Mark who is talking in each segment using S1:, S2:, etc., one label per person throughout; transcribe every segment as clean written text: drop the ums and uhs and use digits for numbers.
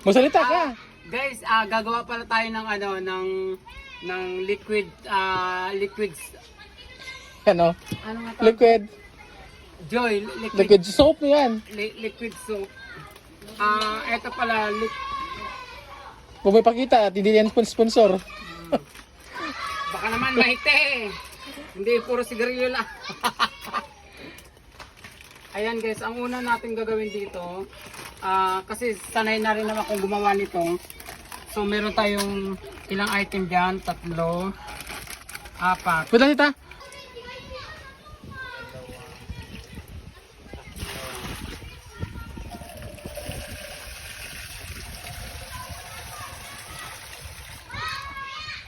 S1: Magsalita ka.
S2: Guys, gagawa pala tayo ng ng liquids.
S1: Ano?
S2: Ano nga tawag?
S1: Liquid.
S2: Joy,
S1: Liquid soap yan.
S2: liquid soap. Eto pala
S1: Kung may pakita at hindi yan sponsor.
S2: baka naman mahite. Hindi puro sigarilyo lang. Ayan guys, ang una natin gagawin dito, kasi sanay na rin naman kung gumawa nito. So meron tayong ilang item dyan, 3, 4.
S1: Pwede nita?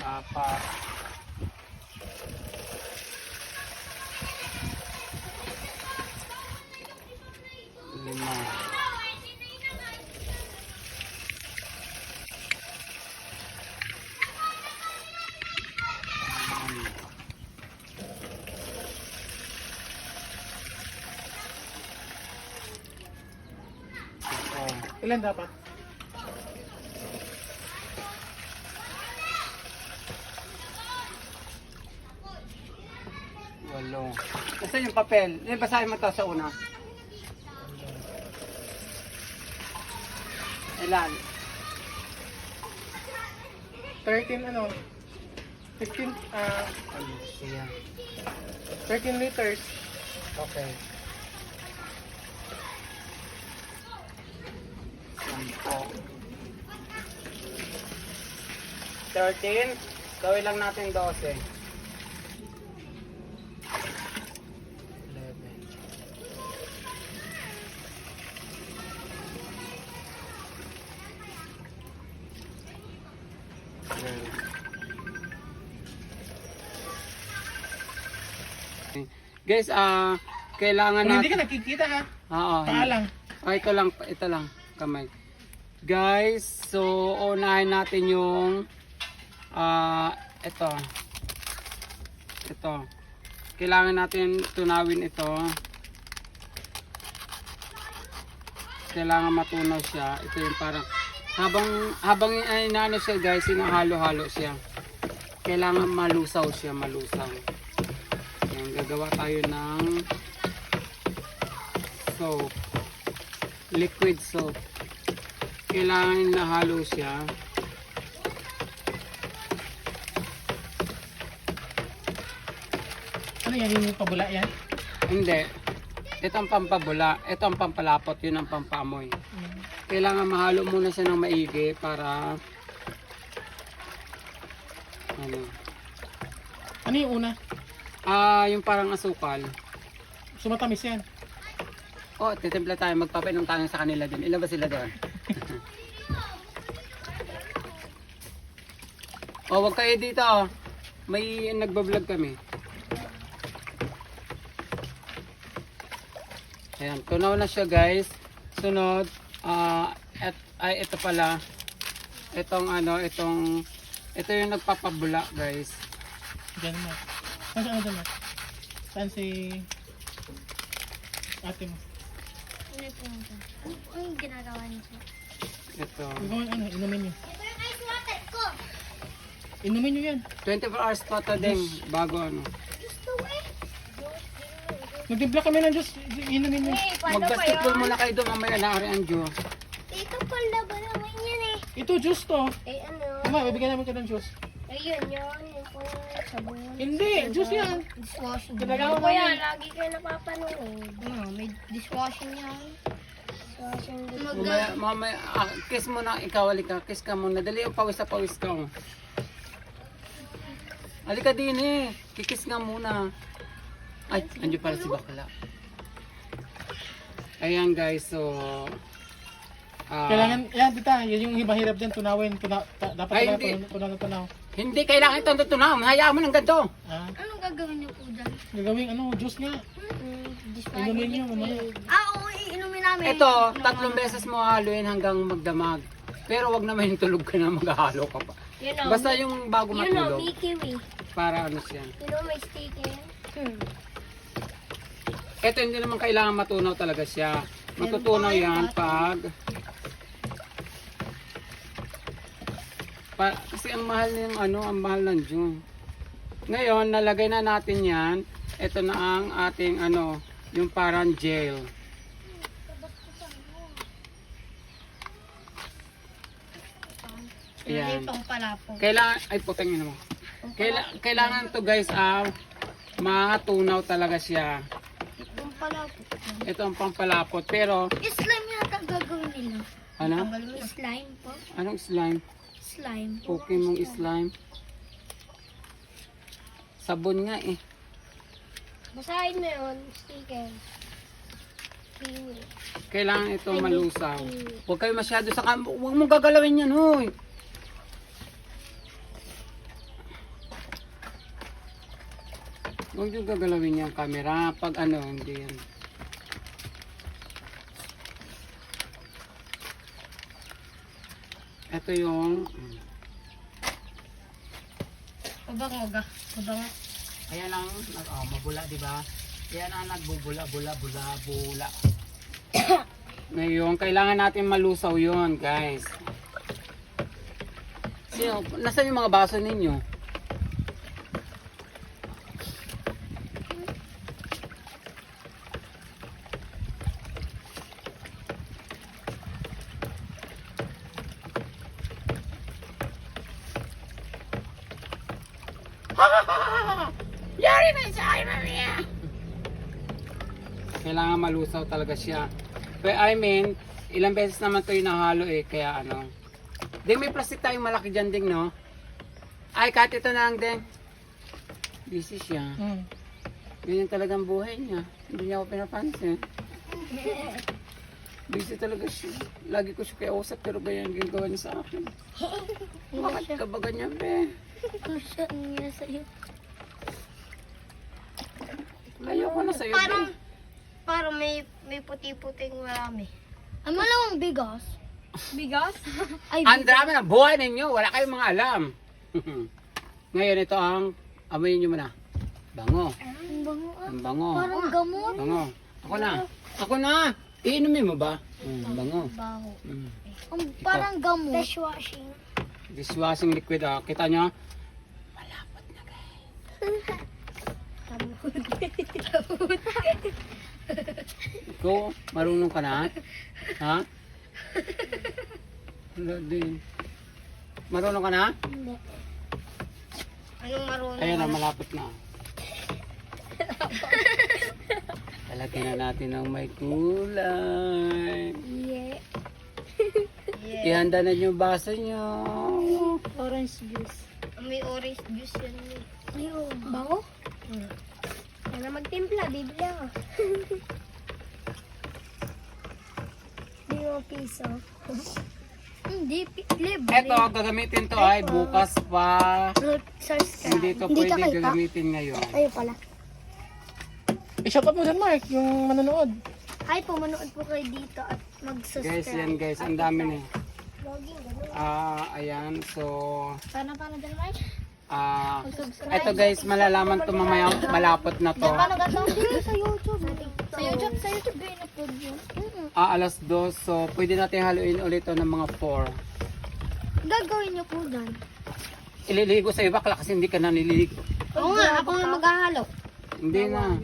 S2: Apat. Lima.
S1: Ilan dapat?
S2: Walo. Kasi yung papel, basahin mo to sa una. Ilan?
S1: 13 ano? 15,
S2: Ano siya?
S1: 13 liters.
S2: Okay. 13. Gawin lang natin 12. 11. Guys, kailangan
S1: Kung hindi
S2: natin.
S1: ka nakikita ha.
S2: Oo.
S1: Paa lang.
S2: Ito lang, kamay. Guys, so unahin natin yung ito. Kailangan natin tunawin ito. Kailangan matunaw siya. Ito yung parang habang inaano siya guys, hinahalo-halo siya. Kailangan malusaw siya, malusaw. Yan, gagawa tayo ng soap. Liquid soap. Kailangan nahalo siya.
S1: Ano yan? Yung pabula yan?
S2: Hindi. Ito ang pampabula. Ito ang pampalapot. Yun ang pampamoy. Kailangan mahalo muna siya ng maigi para
S1: Ano yung una?
S2: yung parang asukal.
S1: Sumatamis yan.
S2: Oh, titimpla tayo. Magpapainom tayo sa kanila din. Ilan ba sila doon? Oh, wag kayo dito. May nagbablog kami. Ayan, tunaw na siya guys. Sunod, ito pala. Ito yung nagpapabula guys.
S1: Diyan mo. Saan dyan mo? Saan si ate mo?
S3: Ano po ito? Ano yung ginagawa niyo po?
S2: Ito.
S1: Gawin ano? Inumin nyo.
S3: Ito yung ice water ko!
S1: Inumin nyo yan.
S2: 24 hours pa to din bago ano.
S3: Gusto eh!
S1: Nagtimpla kami ng Diyos. Inumin nyo.
S3: Eh, paano ba
S2: Mag-basketball
S3: yun?
S2: muna kayo doon mamaya naari ang Diyos.
S3: Ito pala ba naman yan eh?
S1: Ito juice to.
S3: Eh ano?
S1: Tama, bibigyan namin ka ng juice.
S3: Ayun yun. Yung pang sabon.
S1: Hindi, juice yan.
S3: Dishwashing.
S1: Ginagawa
S3: Ano ba yan?
S1: namin.
S3: Lagi kayo napapanood. May dishwashing yan. Dishwashing.
S2: Mamaya, kiss mo na, ikaw halika, kiss ka muna. Dali yung pawis na pawis ka. Oh. Halika din eh, kikis nga muna. Ay, andyan pala si Bakla. Ayan guys, so
S1: Kailangan, yan tita, yan yung mahirap dyan, tunawin. Dapat
S2: Ay,
S1: talaga
S2: hindi.
S1: tunaw.
S2: hindi kailangan itong tutunaw, hayaan mo ng ganito.
S1: Ah,
S3: Anong gagawin niyo po dyan?
S1: gagawing ano, juice nga.
S3: Dishwashing.
S1: Inumin nyo, mamaya.
S3: Oo, inumin namin.
S2: Ito, 3 beses mo haluin hanggang magdamag. Pero wag naman yung tulog ka na maghahalo ka pa.
S3: You know,
S2: Basta yung bago
S3: you know,
S2: matulog,
S3: Mickey me.
S2: para ano siya.
S3: You know, may steak yan.
S2: Ito hindi naman kailangan matunaw talaga siya. Matutunaw yan pag Kasi ang mahal ng ang mahal ng June. Ngayon, nalagay na natin yan. Ito na ang ating yung parang gel.
S3: Yan.
S2: Ayan.
S3: Pang palapog.
S2: Kailangan, ay putangin mo. Kailangan to guys, matunaw talaga siya.
S3: Pang palapog.
S2: Ito ang pampalapot. Pero,
S3: Slime yata gagawin nila.
S2: ano?
S3: Slime po.
S2: Anong slime?
S3: Slime.
S2: Pokemon slime. Sabon nga eh.
S3: Basahin mo yun, sticker.
S2: Kailangan ito malusaw. Huwag kayo masyado sa huwag mong gagalawin yan, hoy. Huwag yung gagalawin yung camera pag hindi yan. Ito yung
S3: Mabango.
S2: ayan ang mabula, di ba? Ayan ang nagbubula-bula. Ngayon, kailangan natin malusaw yon, guys. Nasaan yung mga baso ninyo? Yari na sa akin, mamiya! Kailangan malusaw talaga siya. But I mean, ilang beses naman ito yung nahalo kaya Ding, may plastic tayong malaki dyan, Ding, no? Ay, kat ito na lang, Ding. Busy siya. Ganyan talagang buhay niya. Hindi niya ako pinapansin. Busy talaga siya. Lagi ko siya kausap, pero ganyan ginagawa niya sa akin. Bakit ka ba ganyan, be?
S3: Gusto niya sa'yo.
S2: Ayoko na sa'yo, be.
S3: Parang may puti-puting marami. Ano lang ang bigas? Bigas? Ay,
S2: Ang dami ng buhay ninyo. Wala kayong mga alam. Ngayon, ito ang amoyin nyo muna. Bango.
S3: ang bango ah.
S2: Ang bango.
S3: Parang gamot.
S2: Bango. Ako na. Iinumin mo ba? Bango.
S3: Baho.
S2: Mm.
S3: Parang gamot. Dishwashing.
S2: Dishwashing liquid. Kita nyo? Malapot na, guys. Ikaw, marunong ka na? Ha? Wala din. Marunong ka na?
S3: Hindi. Anong marunong?
S2: Ayan na, malapot na. Talagyan na natin ng may kulay.
S3: Yeah.
S2: Ihanda na yung baso nyo.
S3: Orange juice. May orange juice yan. Ayun. Bango? Kaya magtimpla, bibili ako. Di mo piso. Hindi, libre.
S2: Eto, gagamitin to ay bukas pa. Hindi to pwede gagamitin ngayon.
S3: Ayun pala.
S1: I-shout out mo dyan, Mark, yung manonood.
S3: Hi po, manood po kayo dito at mag-subscribe.
S2: Guys, yan guys, ang dami na.
S3: Vlogging, gano'n.
S2: Ayan, so
S3: Paano dyan, Mike? Mag-subscribe.
S2: eto guys, malalaman to mamaya malapot na to.
S3: Paano gano'n? Sa YouTube. Sa YouTube ba in-upload yun?
S2: Alas 2, so pwede natin haluin ulit to ng mga 4.
S3: Gagawin niyo po dyan.
S2: Ililigo sa iba kasi hindi ka na nililigo.
S3: Oo nga, ako nga maghahalo.
S2: Hindi na.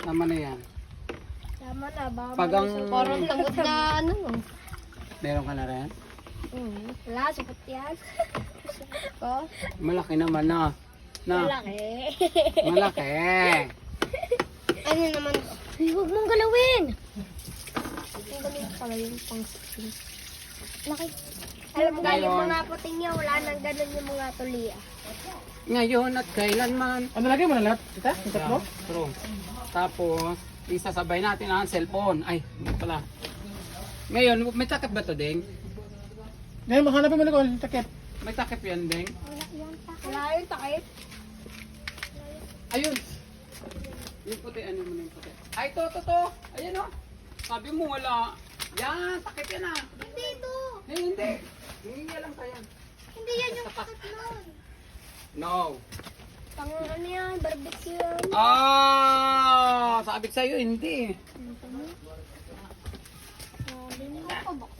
S2: Tama na yan.
S3: Tama na, baka
S2: Pag ang...
S3: parang tamot na ano.
S2: Meron ka na rin?
S3: Wala, supot yan. Ko?
S2: Malaki naman na.
S3: Malaki.
S2: Malaki.
S3: Ano naman? Ay, huwag mong galawin. Ang galing pala yung pang-skin. Laki. Alam mo nga yung
S2: Ngayon.
S3: mga puting niya, wala nang ganun yung mga tulia.
S2: Ngayon at kailanman.
S1: Ano lagay mo na lahat? Kita? Yung tatlo?
S2: True. Tapos, isasabay natin ang cellphone. Ay, hindi pala. Ngayon, may takip ba to, Deng?
S1: Ngayon, mahanapin mo na ko yung takip.
S2: May takip yan, Deng?
S3: Wala yung takip.
S2: Ayun. Yung puti, ano mo na yung puti? Ay, to. Ayan o. Sabi mo wala. Yan, takip yan ah.
S3: Hindi ito.
S2: Hindi. Hindi lang kaya.
S3: Hindi yan yung takip nun.
S2: No.
S3: Pang ano yan, barbecue yan.
S2: Sabi ko sa'yo, hindi.
S3: Sabi mo, baka